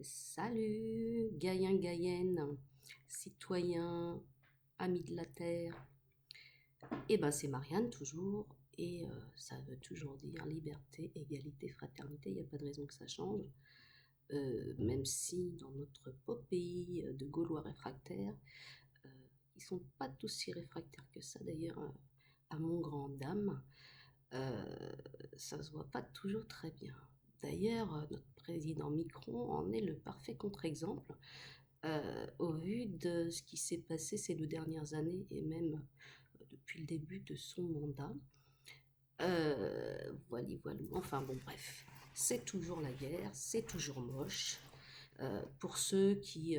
Salut, Gaïen, Gaïenne, citoyens, amis de la Terre. Eh ben, c'est Marianne toujours, et ça veut toujours dire liberté, égalité, fraternité. Il n'y a pas de raison que ça change. Même si dans notre beau pays de Gaulois réfractaires, euh, ils sont pas tous si réfractaires que ça d'ailleurs, à mon grand dame. Euh, Ça se voit pas toujours très bien. D'ailleurs, notre président Macron en est le parfait contre-exemple au vu de ce qui s'est passé ces 2 dernières années et même depuis le début de son mandat. Voilà, voilà. Enfin bon, bref, c'est toujours la guerre, c'est toujours moche. Pour ceux qui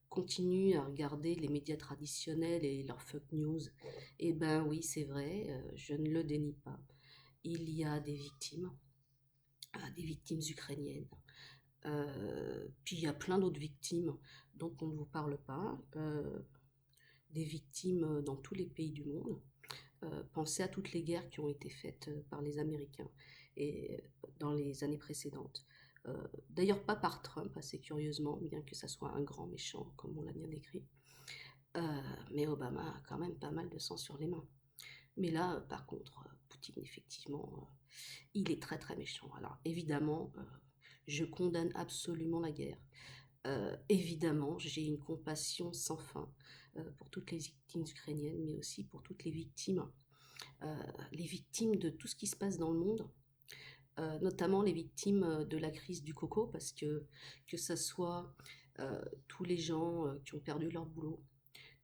continuent à regarder les médias traditionnels et leurs fake news, eh ben oui, c'est vrai, je ne le dénie pas. Il y a des victimes ukrainiennes. Puis il y a plein d'autres victimes dont on ne vous parle pas, des victimes dans tous les pays du monde. Pensez à toutes les guerres qui ont été faites par les Américains et dans les années précédentes. D'ailleurs pas par Trump, assez curieusement, bien que ça soit un grand méchant, comme on l'a bien décrit. Euh, mais Obama a quand même pas mal de sang sur les mains. Mais là, par contre, Poutine, effectivement, il est très très méchant. Alors évidemment, je condamne absolument la guerre. Évidemment, j'ai une compassion sans fin pour toutes les victimes ukrainiennes, mais aussi pour toutes les victimes de tout ce qui se passe dans le monde, notamment les victimes de la crise du coco, parce que ça soit tous les gens qui ont perdu leur boulot,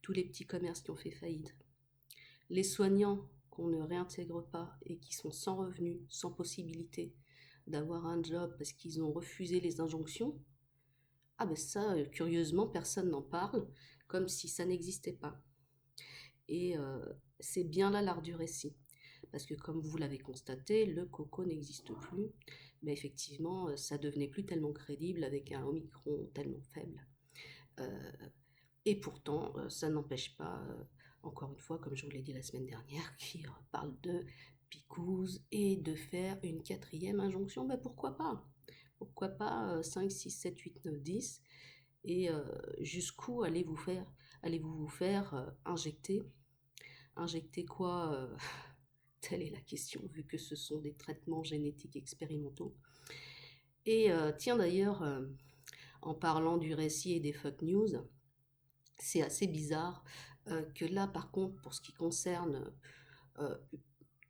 tous les petits commerces qui ont fait faillite, les soignants qu'on ne réintègre pas et qui sont sans revenus, sans possibilité d'avoir un job parce qu'ils ont refusé les injonctions. Ah ben ça, curieusement, personne n'en parle, comme si ça n'existait pas. Et c'est bien là l'art du récit. Parce que comme vous l'avez constaté, le coco n'existe plus. Mais effectivement, ça devenait plus tellement crédible avec un Omicron tellement faible. Euh, et pourtant, ça n'empêche pas, encore une fois, comme je vous l'ai dit la semaine dernière, qui parle de picouse et de faire une quatrième injonction. Ben pourquoi pas? Pourquoi pas 5, 6, 7, 8, 9, 10? Et jusqu'où allez-vous vous faire injecter? Injecter quoi? Telle est la question, vu que ce sont des traitements génétiques expérimentaux. Et tiens d'ailleurs, en parlant du récit et des fake news, c'est assez bizarre que là, par contre, pour ce qui concerne euh,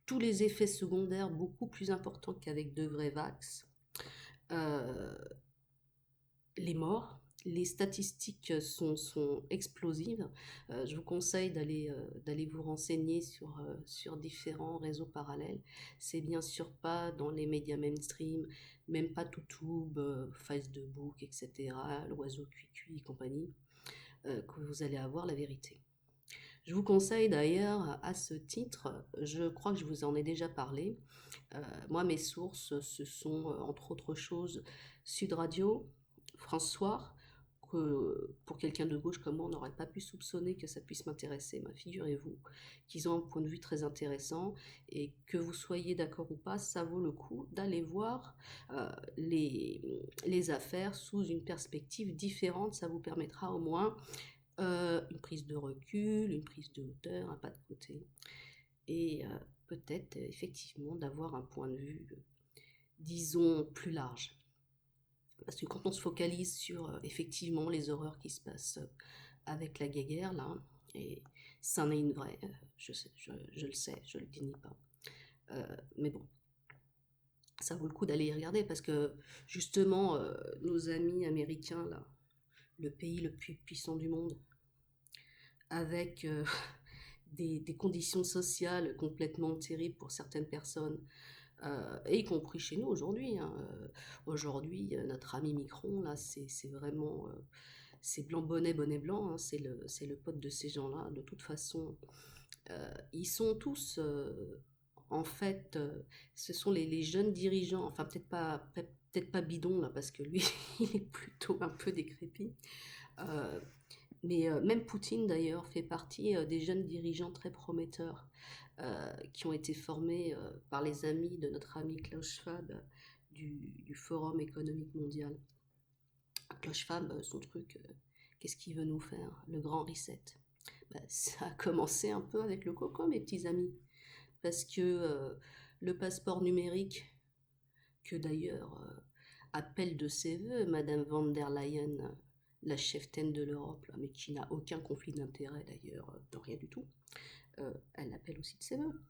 tous les effets secondaires beaucoup plus importants qu'avec de vrais vax, euh, les morts, les statistiques sont explosives. Je vous conseille d'aller vous renseigner sur différents réseaux parallèles. C'est bien sûr pas dans les médias mainstream, même pas YouTube, Facebook, etc., l'oiseau cuicui et compagnie, que vous allez avoir la vérité. Je vous conseille d'ailleurs à ce titre, je crois que je vous en ai déjà parlé, moi mes sources ce sont entre autres choses Sud Radio, France Soir, que pour quelqu'un de gauche comme moi on n'aurait pas pu soupçonner que ça puisse m'intéresser, mais figurez-vous qu'ils ont un point de vue très intéressant et que vous soyez d'accord ou pas, ça vaut le coup d'aller voir les affaires sous une perspective différente, ça vous permettra au moins une prise de recul, une prise de hauteur, un pas de côté, et peut-être effectivement d'avoir un point de vue, disons, plus large. Parce que quand on se focalise sur effectivement les horreurs qui se passent avec la guéguerre, là, et ça en est une vraie, je le sais, je le dénie pas. Mais bon, ça vaut le coup d'aller y regarder parce que justement, nos amis américains, là, le pays le plus puissant du monde, avec des conditions sociales complètement terribles pour certaines personnes, et y compris chez nous aujourd'hui, hein. Aujourd'hui, notre ami Micron, là, c'est vraiment, c'est blanc bonnet, bonnet blanc, hein, c'est le pote de ces gens-là. De toute façon, ils sont tous, en fait, ce sont les jeunes dirigeants, enfin peut-être pas Bidon, là, parce que lui, il est plutôt un peu décrépit. Euh, mais même Poutine, d'ailleurs, fait partie des jeunes dirigeants très prometteurs qui ont été formés par les amis de notre ami Klaus Schwab du Forum économique mondial. Cloche-Femme, son truc, qu'est-ce qu'il veut nous faire? Le grand reset. Bah, ça a commencé un peu avec le coco, mes petits amis. Parce que le passeport numérique, que d'ailleurs appelle de ses voeux Madame van der Leyen, la cheftaine de l'Europe, mais qui n'a aucun conflit d'intérêt d'ailleurs, dans rien du tout, elle l'appelle aussi de ses voeux.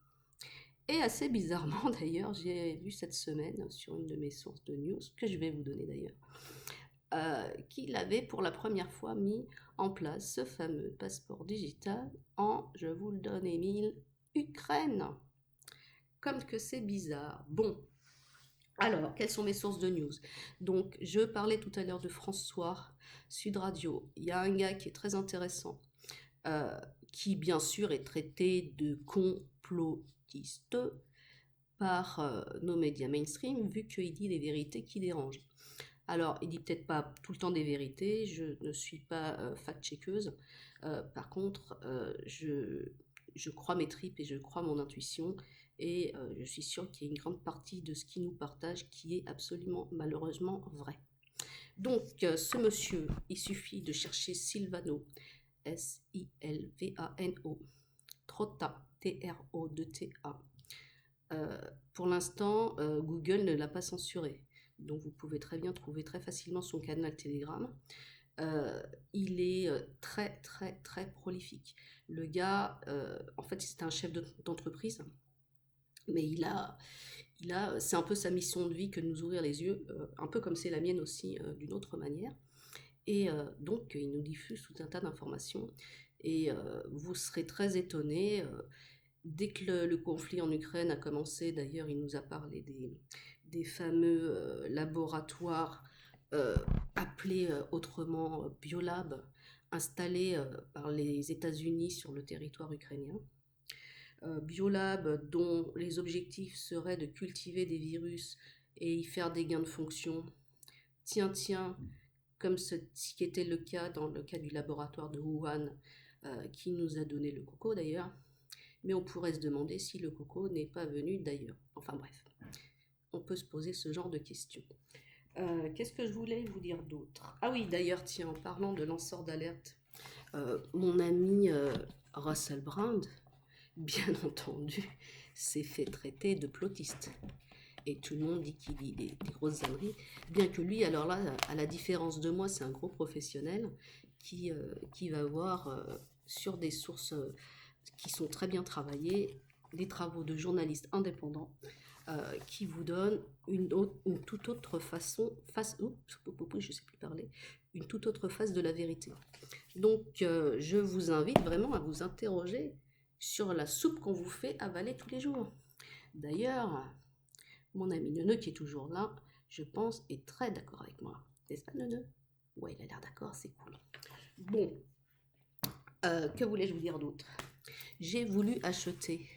Et assez bizarrement d'ailleurs, j'ai vu cette semaine sur une de mes sources de news, que je vais vous donner d'ailleurs, qu'il avait pour la première fois mis en place ce fameux passeport digital en, je vous le donne Émile, Ukraine. Comme que c'est bizarre. Bon, alors, quelles sont mes sources de news? Donc, je parlais tout à l'heure de François, Sud Radio. Il y a un gars qui est très intéressant, euh, qui bien sûr est traité de complotiste par nos médias mainstream, vu qu'il dit des vérités qui dérangent. Alors, il dit peut-être pas tout le temps des vérités, je ne suis pas fact-checkeuse. Par contre, je crois mes tripes et je crois mon intuition. Et je suis sûre qu'il y a une grande partie de ce qu'il nous partage qui est absolument malheureusement vrai. Donc, ce monsieur, il suffit de chercher Silvano, S-I-L-V-A-N-O, Trotta, T-R-O-T-A. Pour l'instant, Google ne l'a pas censuré. Donc vous pouvez très bien trouver très facilement son canal Telegram. Il est très très très prolifique. Le gars, en fait, c'est un chef d'entreprise, mais c'est un peu sa mission de vie que de nous ouvrir les yeux, un peu comme c'est la mienne aussi, d'une autre manière. Et donc, il nous diffuse tout un tas d'informations. Et vous serez très étonnés. Dès que le conflit en Ukraine a commencé, d'ailleurs, il nous a parlé des fameux laboratoires euh, appelés autrement Biolab, installés par les États-Unis sur le territoire ukrainien. Biolab dont les objectifs seraient de cultiver des virus et y faire des gains de fonction. Tiens, tiens, comme ce qui était le cas dans le cas du laboratoire de Wuhan, qui nous a donné le coco d'ailleurs. Mais on pourrait se demander si le coco n'est pas venu d'ailleurs. Enfin bref, on peut se poser ce genre de questions. Qu'est-ce que je voulais vous dire d'autre? Ah oui, d'ailleurs, tiens, en parlant de lanceur d'alerte, mon ami Russell Brand, bien entendu, s'est fait traiter de plotiste. Et tout le monde dit qu'il dit des grosses âneries. Bien que lui, alors là, à la différence de moi, c'est un gros professionnel qui va voir sur des sources qui sont très bien travaillées, des travaux de journalistes indépendants qui vous donnent une toute autre je sais plus parler, une toute autre face de la vérité. Donc, je vous invite vraiment à vous interroger sur la soupe qu'on vous fait avaler tous les jours. D'ailleurs, mon ami Neuneu, qui est toujours là, je pense, est très d'accord avec moi. N'est-ce pas, Neuneu? Ouais, il a l'air d'accord, c'est cool. Bon, que voulais-je vous dire d'autre? J'ai voulu acheter.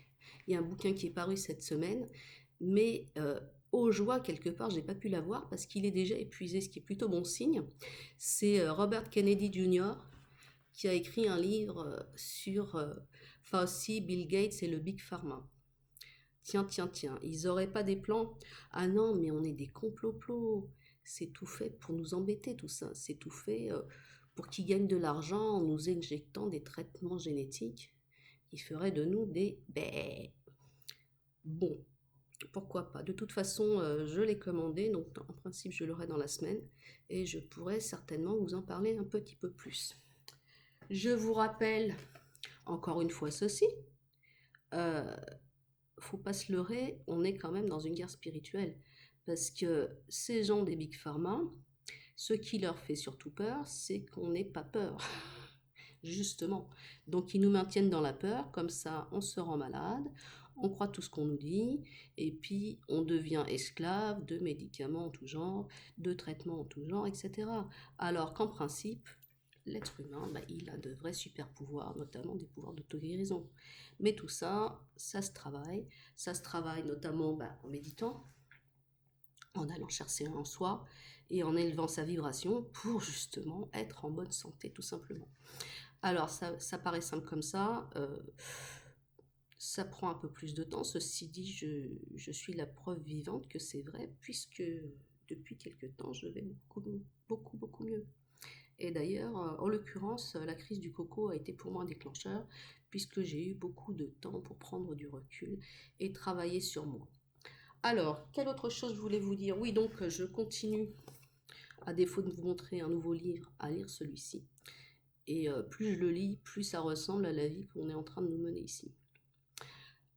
Il y a un bouquin qui est paru cette semaine, mais aux joies, quelque part, j'ai pas pu l'avoir parce qu'il est déjà épuisé, ce qui est plutôt bon signe. C'est Robert Kennedy Jr. qui a écrit un livre sur Fauci, Bill Gates et le Big Pharma. Tiens, tiens, tiens, ils auraient pas des plans? Ah non, mais on est des complots. C'est tout fait pour nous embêter, tout ça. C'est tout fait pour qu'ils gagnent de l'argent en nous injectant des traitements génétiques qui feraient de nous des bêtes. Bon, pourquoi pas. De toute façon, je l'ai commandé, donc en principe, je l'aurai dans la semaine et je pourrai certainement vous en parler un petit peu plus. Je vous rappelle encore une fois ceci. Faut pas se leurrer, on est quand même dans une guerre spirituelle. Parce que ces gens des Big Pharma, ce qui leur fait surtout peur, c'est qu'on n'ait pas peur. Justement. Donc ils nous maintiennent dans la peur, comme ça on se rend malade, on croit tout ce qu'on nous dit, et puis on devient esclave de médicaments en tout genre, de traitements en tout genre, etc. Alors qu'en principe, l'être humain, il a de vrais super pouvoirs, notamment des pouvoirs d'auto-guérison. Mais tout ça, ça se travaille notamment en méditant, en allant chercher en soi et en élevant sa vibration pour justement être en bonne santé tout simplement. Alors ça paraît simple comme ça prend un peu plus de temps. Ceci dit, je suis la preuve vivante que c'est vrai, puisque depuis quelque temps, je vais beaucoup mieux. Et d'ailleurs, en l'occurrence, la crise du coco a été pour moi un déclencheur, puisque j'ai eu beaucoup de temps pour prendre du recul et travailler sur moi. Alors, quelle autre chose je voulais vous dire? Oui, donc je continue, à défaut de vous montrer un nouveau livre, à lire celui-ci. Et plus je le lis, plus ça ressemble à la vie qu'on est en train de nous mener ici.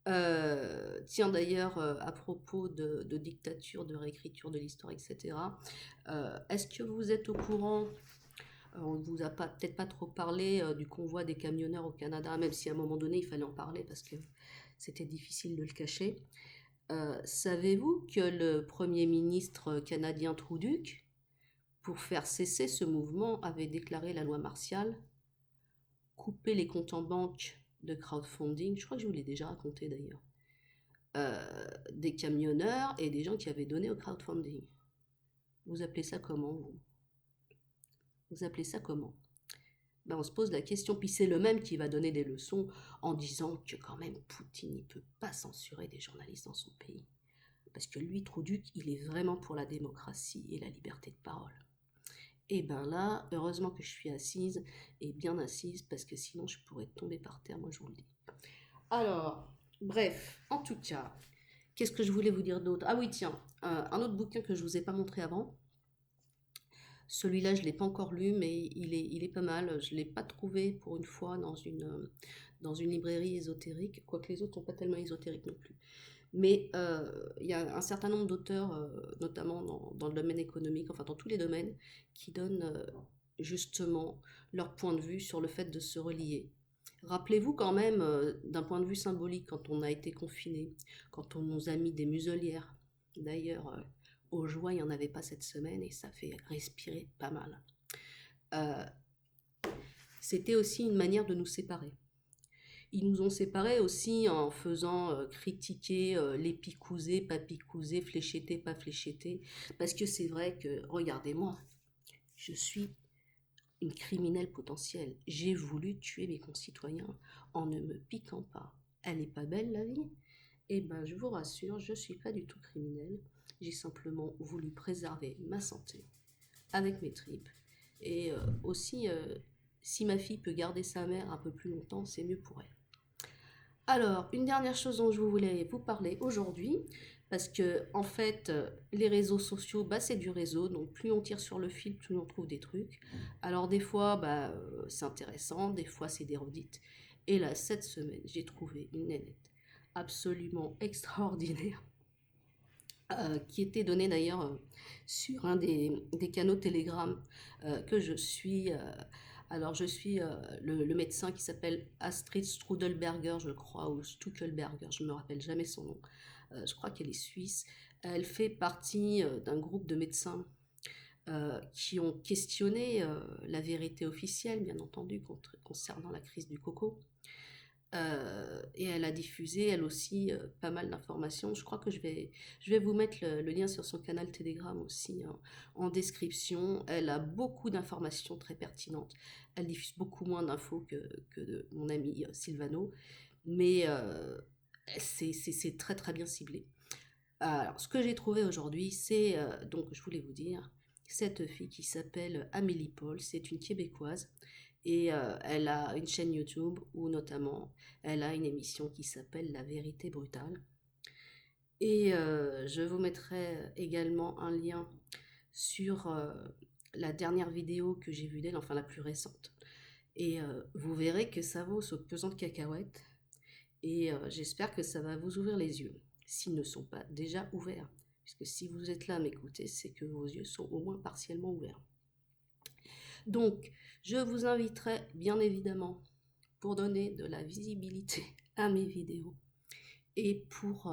Tiens d'ailleurs, à propos de dictature, de réécriture de l'histoire, etc., est-ce que vous êtes au courant, on ne vous a peut-être pas trop parlé du convoi des camionneurs au Canada, même si à un moment donné il fallait en parler parce que c'était difficile de le cacher. Savez-vous que le Premier ministre canadien Trudeau, pour faire cesser ce mouvement, avait déclaré la loi martiale, coupé les comptes en banque de crowdfunding, je crois que je vous l'ai déjà raconté d'ailleurs, des camionneurs et des gens qui avaient donné au crowdfunding. Vous appelez ça comment, vous? Vous appelez ça comment? Ben, on se pose la question, puis c'est le même qui va donner des leçons en disant que quand même Poutine ne peut pas censurer des journalistes dans son pays. Parce que lui, Trudeau, il est vraiment pour la démocratie et la liberté de parole. Et ben là, heureusement que je suis assise, et bien assise, parce que sinon je pourrais tomber par terre, moi je vous le dis. Alors, bref, en tout cas, qu'est-ce que je voulais vous dire d'autre? Ah oui, tiens, un autre bouquin que je ne vous ai pas montré avant. Celui-là, je ne l'ai pas encore lu, mais il est pas mal. Je ne l'ai pas trouvé pour une fois dans une librairie ésotérique, quoique les autres ne sont pas tellement ésotériques non plus. Mais il y a un certain nombre d'auteurs, notamment dans le domaine économique, enfin dans tous les domaines, qui donnent justement leur point de vue sur le fait de se relier. Rappelez-vous quand même, d'un point de vue symbolique, quand on a été confiné, quand on nous a mis des muselières. D'ailleurs, au joie, il n'y en avait pas cette semaine et ça fait respirer pas mal. C'était aussi une manière de nous séparer. Ils nous ont séparés aussi en faisant critiquer les picousés, pas picousés, fléchettés, pas fléchettés. Parce que c'est vrai que, regardez-moi, je suis une criminelle potentielle. J'ai voulu tuer mes concitoyens en ne me piquant pas. Elle n'est pas belle, la vie? Eh bien, je vous rassure, je ne suis pas du tout criminelle. J'ai simplement voulu préserver ma santé avec mes tripes. Et aussi, si ma fille peut garder sa mère un peu plus longtemps, c'est mieux pour elle. Alors, une dernière chose dont je voulais vous parler aujourd'hui, parce que en fait, les réseaux sociaux, bah, c'est du réseau, donc plus on tire sur le fil, plus on trouve des trucs. Alors des fois, bah, c'est intéressant, des fois c'est des redites. Et là, cette semaine, j'ai trouvé une nénette absolument extraordinaire, qui était donnée d'ailleurs sur un des canaux Telegram que je suis. Alors, je suis le médecin qui s'appelle Astrid Strudelberger, je crois, ou Stuckelberger, je ne me rappelle jamais son nom. Je crois qu'elle est suisse. Elle fait partie d'un groupe de médecins qui ont questionné la vérité officielle, bien entendu, concernant la crise du coco. Et elle a diffusé, elle aussi, pas mal d'informations. Je crois que je vais vous mettre le lien sur son canal Telegram aussi en description. Elle a beaucoup d'informations très pertinentes. Elle diffuse beaucoup moins d'infos que mon ami Silvano, mais c'est très très bien ciblé. Alors, ce que j'ai trouvé aujourd'hui, c'est, donc je voulais vous dire, cette fille qui s'appelle Amélie Paul, c'est une Québécoise, et elle a une chaîne YouTube où notamment elle a une émission qui s'appelle La vérité brutale. Et je vous mettrai également un lien sur la dernière vidéo que j'ai vue d'elle, enfin la plus récente. Et vous verrez que ça vaut ce pesant de cacahuètes. Et j'espère que ça va vous ouvrir les yeux, s'ils ne sont pas déjà ouverts. Puisque si vous êtes là à m'écouter, c'est que vos yeux sont au moins partiellement ouverts. Donc, je vous inviterai bien évidemment, pour donner de la visibilité à mes vidéos et pour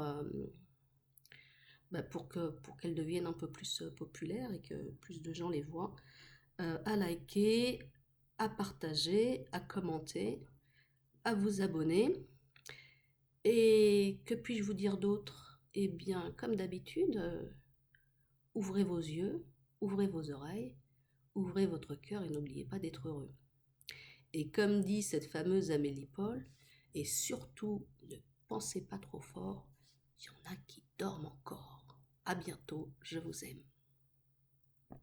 qu'elles deviennent un peu plus populaires et que plus de gens les voient, à liker, à partager, à commenter, à vous abonner. Et que puis-je vous dire d'autre? Eh bien, comme d'habitude, ouvrez vos yeux, ouvrez vos oreilles, ouvrez votre cœur et n'oubliez pas d'être heureux. Et comme dit cette fameuse Amélie Paul, et surtout, ne pensez pas trop fort, il y en a qui dorment encore. À bientôt, je vous aime.